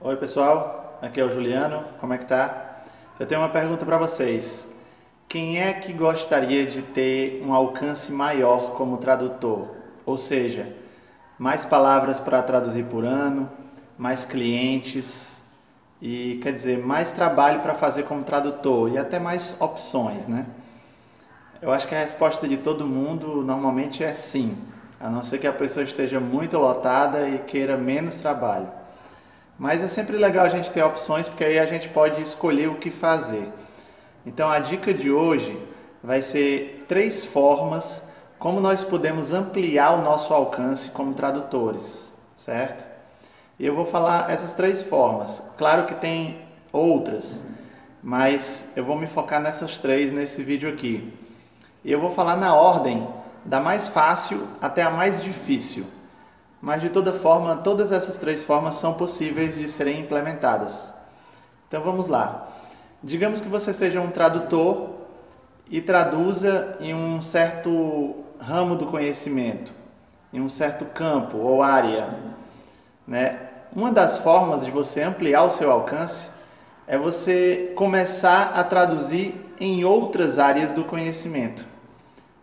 Oi pessoal, aqui é o Juliano, como é que tá? Eu tenho uma pergunta para vocês. Quem é que gostaria de ter um alcance maior como tradutor? Ou seja, mais palavras para traduzir por ano, mais clientes e, quer dizer, mais trabalho para fazer como tradutor e até mais opções, né? Eu acho que a resposta de todo mundo normalmente é sim, a não ser que a pessoa esteja muito lotada e queira menos trabalho. Mas é sempre legal a gente ter opções, porque aí a gente pode escolher o que fazer. Então a dica de hoje vai ser 3 formas como nós podemos ampliar o nosso alcance como tradutores, certo? E eu vou falar essas 3 formas. Claro que tem outras, mas eu vou me focar nessas 3 nesse vídeo aqui. E eu vou falar na ordem da mais fácil até a mais difícil. Mas de toda forma, todas essas 3 formas são possíveis de serem implementadas. Então vamos lá. Digamos que você seja um tradutor e traduza em um certo ramo do conhecimento, em um certo campo ou área, né? Uma das formas de você ampliar o seu alcance é você começar a traduzir em outras áreas do conhecimento.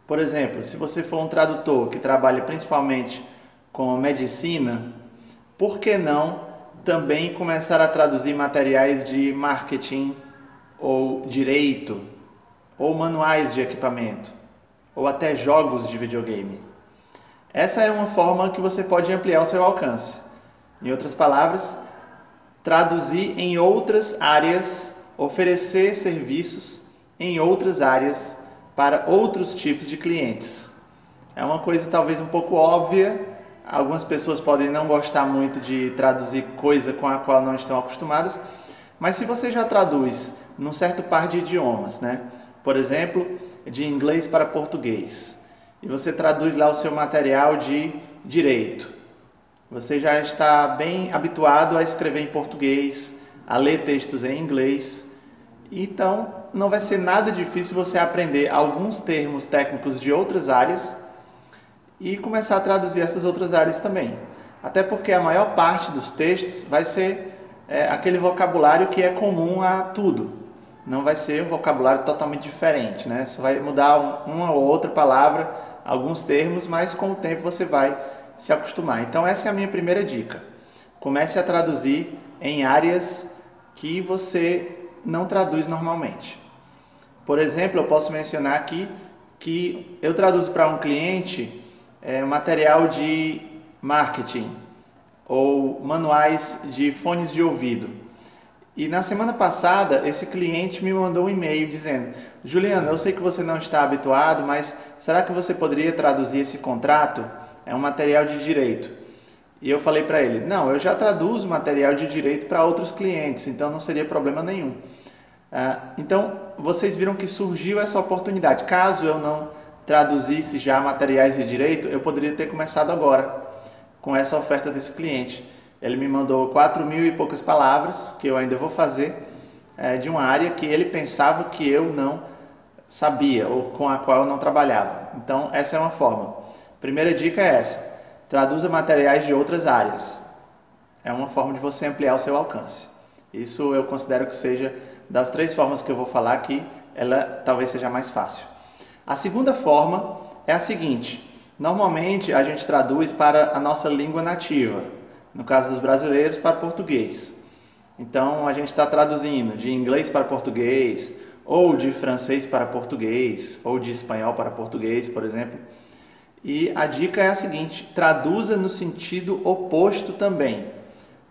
Por exemplo, se você for um tradutor que trabalha principalmente com medicina, por que não também começar a traduzir materiais de marketing ou direito, ou manuais de equipamento, ou até jogos de videogame? Essa é uma forma que você pode ampliar o seu alcance. Em outras palavras, traduzir em outras áreas, oferecer serviços em outras áreas para outros tipos de clientes. É uma coisa talvez um pouco óbvia. Algumas pessoas podem não gostar muito de traduzir coisa com a qual não estão acostumadas, mas se você já traduz num certo par de idiomas, né? Por exemplo, de inglês para português, e você traduz lá o seu material de direito, você já está bem habituado a escrever em português, a ler textos em inglês, então não vai ser nada difícil você aprender alguns termos técnicos de outras áreas e começar a traduzir essas outras áreas também. Até porque a maior parte dos textos vai ser aquele vocabulário que é comum a tudo. Não vai ser um vocabulário totalmente diferente, né? Só vai mudar uma ou outra palavra, alguns termos, mas com o tempo você vai se acostumar. Então essa é a minha primeira dica. Comece a traduzir em áreas que você não traduz normalmente. Por exemplo, eu posso mencionar aqui que eu traduzo para um cliente material de marketing ou manuais de fones de ouvido. E na semana passada, esse cliente me mandou um e-mail dizendo: Juliano, eu sei que você não está habituado, mas será que você poderia traduzir esse contrato? É um material de direito. E eu falei para ele: não, eu já traduzo material de direito para outros clientes, então não seria problema nenhum. Então, vocês viram que surgiu essa oportunidade. Caso eu não traduzisse já materiais de direito, eu poderia ter começado agora com essa oferta desse cliente. Ele me mandou 4.000 e poucas palavras, que eu ainda vou fazer, de uma área que ele pensava que eu não sabia ou com a qual eu não trabalhava. Então, essa é uma forma. Primeira dica é essa: traduza materiais de outras áreas. É uma forma de você ampliar o seu alcance. Isso eu considero que seja, das 3 formas que eu vou falar aqui, ela talvez seja mais fácil. A segunda forma é a seguinte: normalmente a gente traduz para a nossa língua nativa, no caso dos brasileiros, para português. Então a gente está traduzindo de inglês para português, ou de francês para português, ou de espanhol para português, por exemplo. E a dica é a seguinte: traduza no sentido oposto também.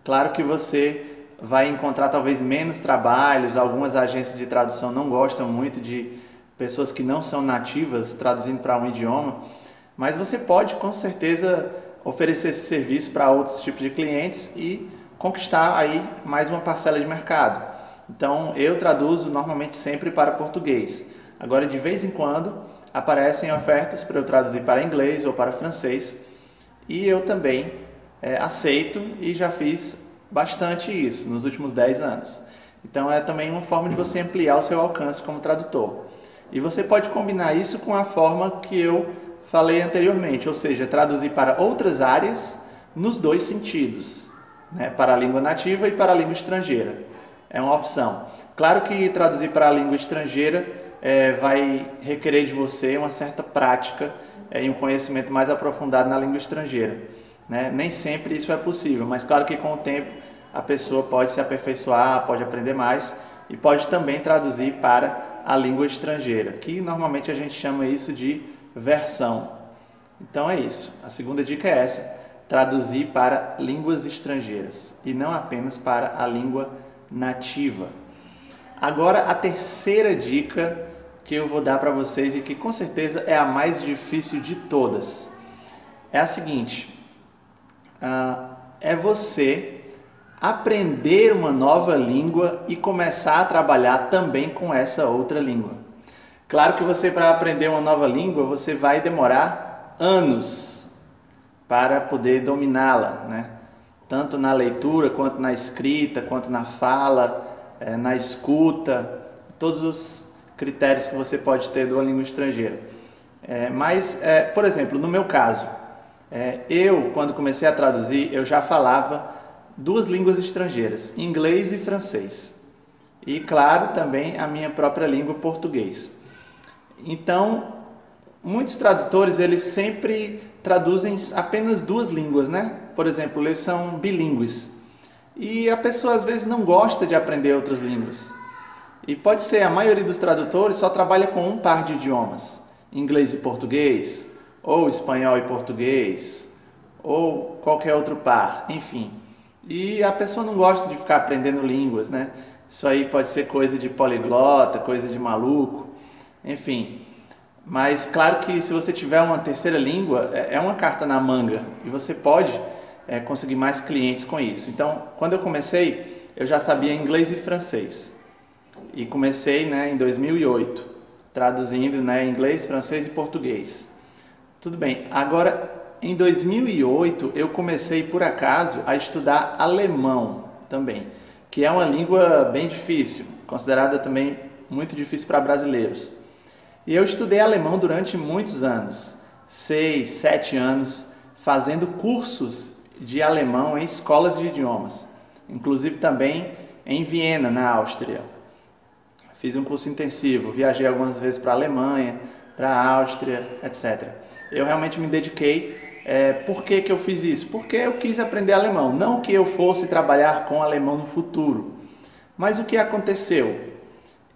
Claro que você vai encontrar talvez menos trabalhos, algumas agências de tradução não gostam muito de pessoas que não são nativas traduzindo para um idioma, mas você pode com certeza oferecer esse serviço para outros tipos de clientes e conquistar aí mais uma parcela de mercado. Então eu traduzo normalmente sempre para português. Agora, de vez em quando aparecem ofertas para eu traduzir para inglês ou para francês, e eu também aceito, e já fiz bastante isso nos últimos 10 anos. Então é também uma forma de você ampliar o seu alcance como tradutor. E você pode combinar isso com a forma que eu falei anteriormente, ou seja, traduzir para outras áreas nos 2 sentidos. né, para a língua nativa e para a língua estrangeira. É uma opção. Claro que traduzir para a língua estrangeira vai requerer de você uma certa prática e um conhecimento mais aprofundado na língua estrangeira, né? Nem sempre isso é possível, mas claro que com o tempo a pessoa pode se aperfeiçoar, pode aprender mais e pode também traduzir para a língua estrangeira, que normalmente a gente chama isso de versão. Então é isso. A segunda dica é essa: traduzir para línguas estrangeiras e não apenas para a língua nativa. Agora a terceira dica que eu vou dar para vocês e que com certeza é a mais difícil de todas é a seguinte: é você aprender uma nova língua e começar a trabalhar também com essa outra língua. Claro que você, para aprender uma nova língua, você vai demorar anos para poder dominá-la, né? Tanto na leitura, quanto na escrita, quanto na fala, na escuta, todos os critérios que você pode ter de uma língua estrangeira. Por exemplo, no meu caso, eu, quando comecei a traduzir, eu já falava duas línguas estrangeiras, inglês e francês. E, claro, também a minha própria língua, português. Então, muitos tradutores, eles sempre traduzem apenas duas línguas, né? Por exemplo, eles são bilíngues. E a pessoa, às vezes, não gosta de aprender outras línguas. E pode ser, a maioria dos tradutores só trabalha com um par de idiomas, inglês e português, ou espanhol e português, ou qualquer outro par, enfim. E a pessoa não gosta de ficar aprendendo línguas, né? Isso aí pode ser coisa de poliglota, coisa de maluco, enfim. Mas claro que se você tiver uma terceira língua, é uma carta na manga e você pode conseguir mais clientes com isso. Então, quando eu comecei, eu já sabia inglês e francês. E comecei, né, em 2008, traduzindo, né, inglês, francês e português. Tudo bem. Agora, em 2008, eu comecei, por acaso, a estudar alemão também, que é uma língua bem difícil, considerada também muito difícil para brasileiros. E eu estudei alemão durante muitos anos, 6, 7 anos, fazendo cursos de alemão em escolas de idiomas, inclusive também em Viena, na Áustria. Fiz um curso intensivo, viajei algumas vezes para a Alemanha, para a Áustria, etc. Eu realmente me dediquei. Por que eu fiz isso? Porque eu quis aprender alemão, não que eu fosse trabalhar com alemão no futuro. Mas o que aconteceu?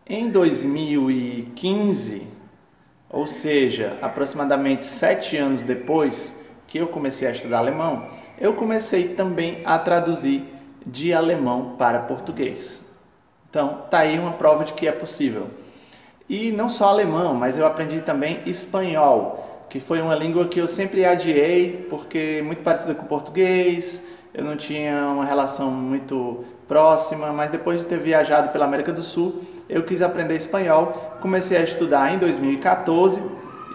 Em 2015, ou seja, aproximadamente 7 anos depois que eu comecei a estudar alemão, eu comecei também a traduzir de alemão para português. Então, tá aí uma prova de que é possível. E não só alemão, mas eu aprendi também espanhol, que foi uma língua que eu sempre adiei, porque é muito parecida com o português, eu não tinha uma relação muito próxima, mas depois de ter viajado pela América do Sul, eu quis aprender espanhol, comecei a estudar em 2014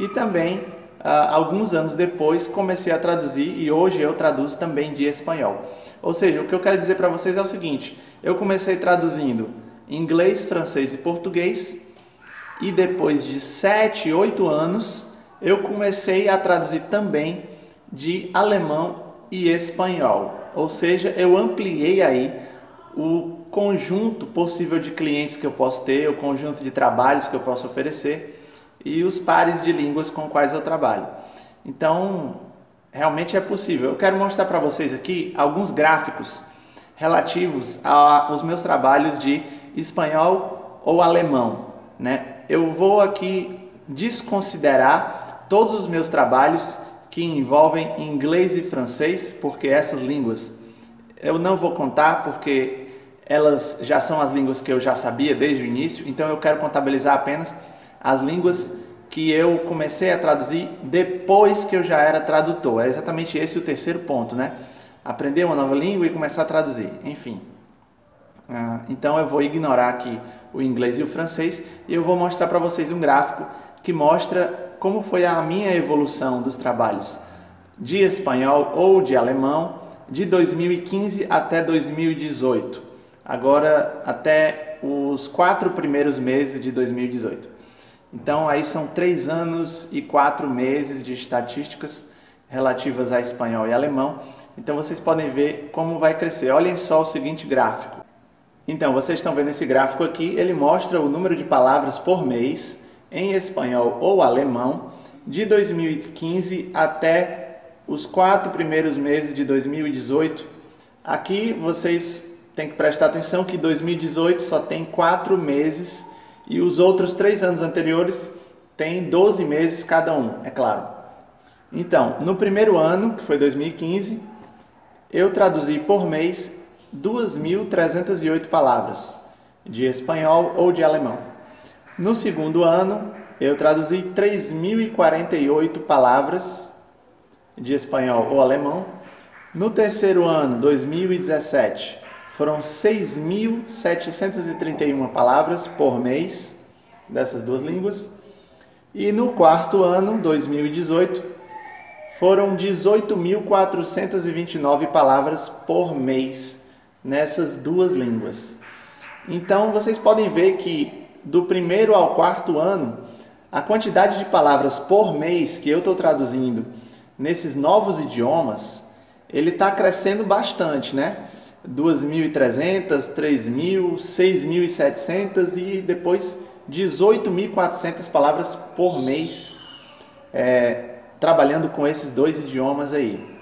e também, alguns anos depois, comecei a traduzir e hoje eu traduzo também de espanhol. Ou seja, o que eu quero dizer para vocês é o seguinte: eu comecei traduzindo inglês, francês e português e depois de 7, 8 anos eu comecei a traduzir também de alemão e espanhol. Ou seja, eu ampliei aí o conjunto possível de clientes que eu posso ter, o conjunto de trabalhos que eu posso oferecer e os pares de línguas com quais eu trabalho. Então, realmente é possível. Eu quero mostrar para vocês aqui alguns gráficos relativos aos meus trabalhos de espanhol ou alemão, né? Eu vou aqui desconsiderar todos os meus trabalhos que envolvem inglês e francês, porque essas línguas eu não vou contar, porque elas já são as línguas que eu já sabia desde o início, então eu quero contabilizar apenas as línguas que eu comecei a traduzir depois que eu já era tradutor. É exatamente esse o terceiro ponto, né? Aprender uma nova língua e começar a traduzir, enfim. Então eu vou ignorar aqui o inglês e o francês e eu vou mostrar para vocês um gráfico que mostra como foi a minha evolução dos trabalhos de espanhol ou de alemão de 2015 até 2018. Agora até os 4 primeiros meses de 2018. Então aí são 3 anos e 4 meses de estatísticas relativas a espanhol e alemão. Então vocês podem ver como vai crescer. Olhem só o seguinte gráfico. Então vocês estão vendo esse gráfico aqui, ele mostra o número de palavras por mês em espanhol ou alemão de 2015 até os 4 primeiros meses de 2018. Aqui vocês têm que prestar atenção que 2018 só tem 4 meses e os outros 3 anos anteriores tem 12 meses cada um, é claro. Então, no primeiro ano, que foi 2015, eu traduzi por mês 2.308 palavras de espanhol ou de alemão. No segundo ano, eu traduzi 3.048 palavras de espanhol ou alemão. No terceiro ano, 2017, foram 6.731 palavras por mês dessas duas línguas. E no quarto ano, 2018, foram 18.429 palavras por mês nessas duas línguas. Então, vocês podem ver que do primeiro ao quarto ano, a quantidade de palavras por mês que eu estou traduzindo nesses novos idiomas, ele está crescendo bastante, né? 2.300, 3.000, 6.700 e depois 18.400 palavras por mês trabalhando com esses dois idiomas aí.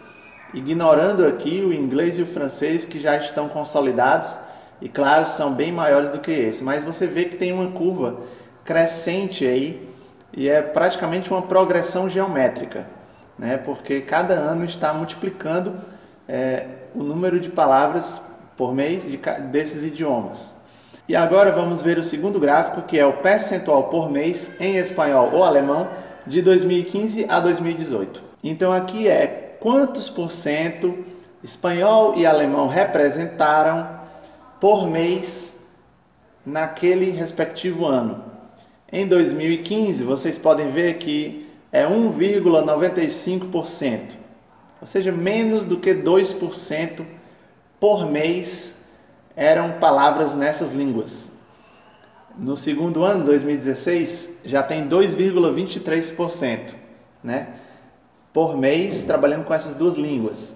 Ignorando aqui o inglês e o francês, que já estão consolidados e, claro, são bem maiores do que esse. Mas você vê que tem uma curva crescente aí e é praticamente uma progressão geométrica, né? Porque cada ano está multiplicando o número de palavras por mês desses idiomas. E agora vamos ver o segundo gráfico, que é o percentual por mês em espanhol ou alemão de 2015 a 2018. Então aqui é quantos por cento espanhol e alemão representaram por mês naquele respectivo ano. Em 2015, vocês podem ver que é 1,95%, ou seja, menos do que 2% por mês eram palavras nessas línguas. No segundo ano, 2016, já tem 2,23%, né, por mês trabalhando com essas duas línguas.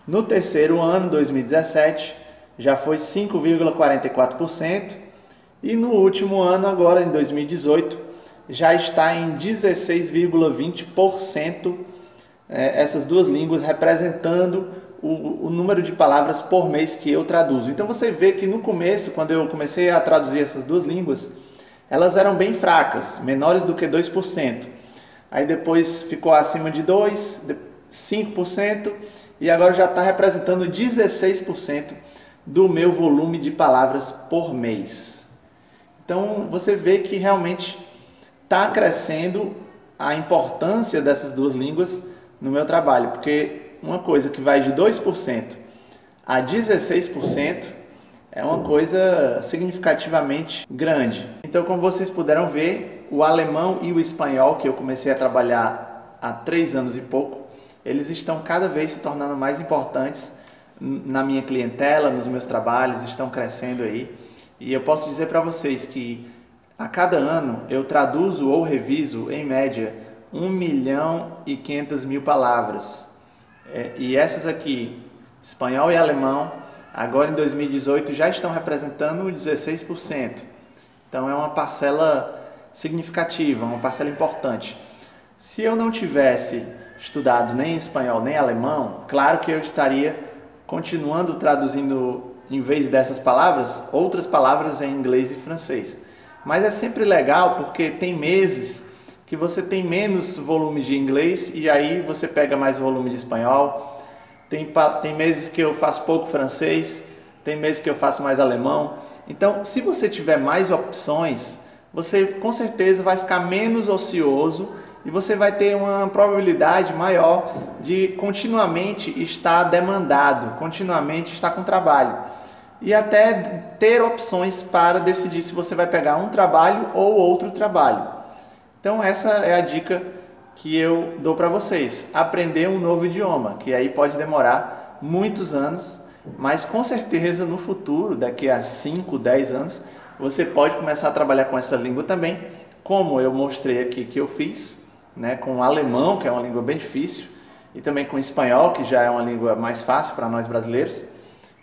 No terceiro ano, 2017, já foi 5,44%. E no último ano, agora em 2018, já está em 16,20% essas duas línguas representando o número de palavras por mês que eu traduzo. Então você vê que no começo, quando eu comecei a traduzir essas duas línguas, elas eram bem fracas, menores do que 2%. Aí depois ficou acima de 2%, 5% e agora já está representando 16% do meu volume de palavras por mês. Então você vê que realmente está crescendo a importância dessas duas línguas no meu trabalho, porque uma coisa que vai de 2% a 16% é uma coisa significativamente grande. Então, como vocês puderam ver, o alemão e o espanhol, que eu comecei a trabalhar há 3 anos e pouco, eles estão cada vez se tornando mais importantes na minha clientela, nos meus trabalhos, estão crescendo aí. E eu posso dizer para vocês que a cada ano eu traduzo ou reviso, em média, 1.500.000 palavras. E essas aqui, espanhol e alemão, agora em 2018 já estão representando 16%. Então é uma parcela significativa, uma parcela importante. Se eu não tivesse estudado nem espanhol nem alemão, claro que eu estaria continuando traduzindo, em vez dessas palavras, outras palavras em inglês e francês. Mas é sempre legal porque tem meses que você tem menos volume de inglês e aí você pega mais volume de espanhol. Tem meses que eu faço pouco francês, tem meses que eu faço mais alemão. Então, se você tiver mais opções, você com certeza vai ficar menos ocioso e você vai ter uma probabilidade maior de continuamente estar demandado, continuamente estar com trabalho. E até ter opções para decidir se você vai pegar um trabalho ou outro trabalho. Então essa é a dica que eu dou para vocês. Aprender um novo idioma, que aí pode demorar muitos anos, mas com certeza no futuro, daqui a 5, 10 anos, você pode começar a trabalhar com essa língua também, como eu mostrei aqui que eu fiz, né, com o alemão, que é uma língua bem difícil, e também com espanhol, que já é uma língua mais fácil para nós brasileiros.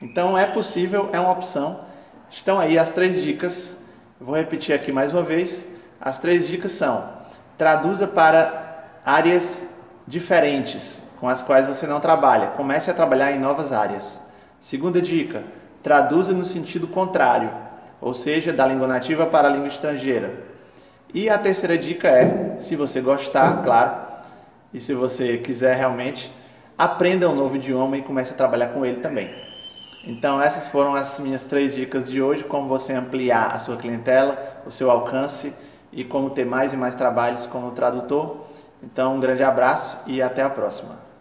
Então é possível, é uma opção. Estão aí as 3 dicas. Eu vou repetir aqui mais uma vez. As 3 dicas são: traduza para áreas diferentes com as quais você não trabalha. Comece a trabalhar em novas áreas. Segunda dica: traduza no sentido contrário, ou seja, da língua nativa para a língua estrangeira. E a terceira dica é, se você gostar, claro, e se você quiser realmente, aprenda um novo idioma e comece a trabalhar com ele também. Então essas foram as minhas 3 dicas de hoje, como você ampliar a sua clientela, o seu alcance e como ter mais e mais trabalhos como tradutor. Então um grande abraço e até a próxima.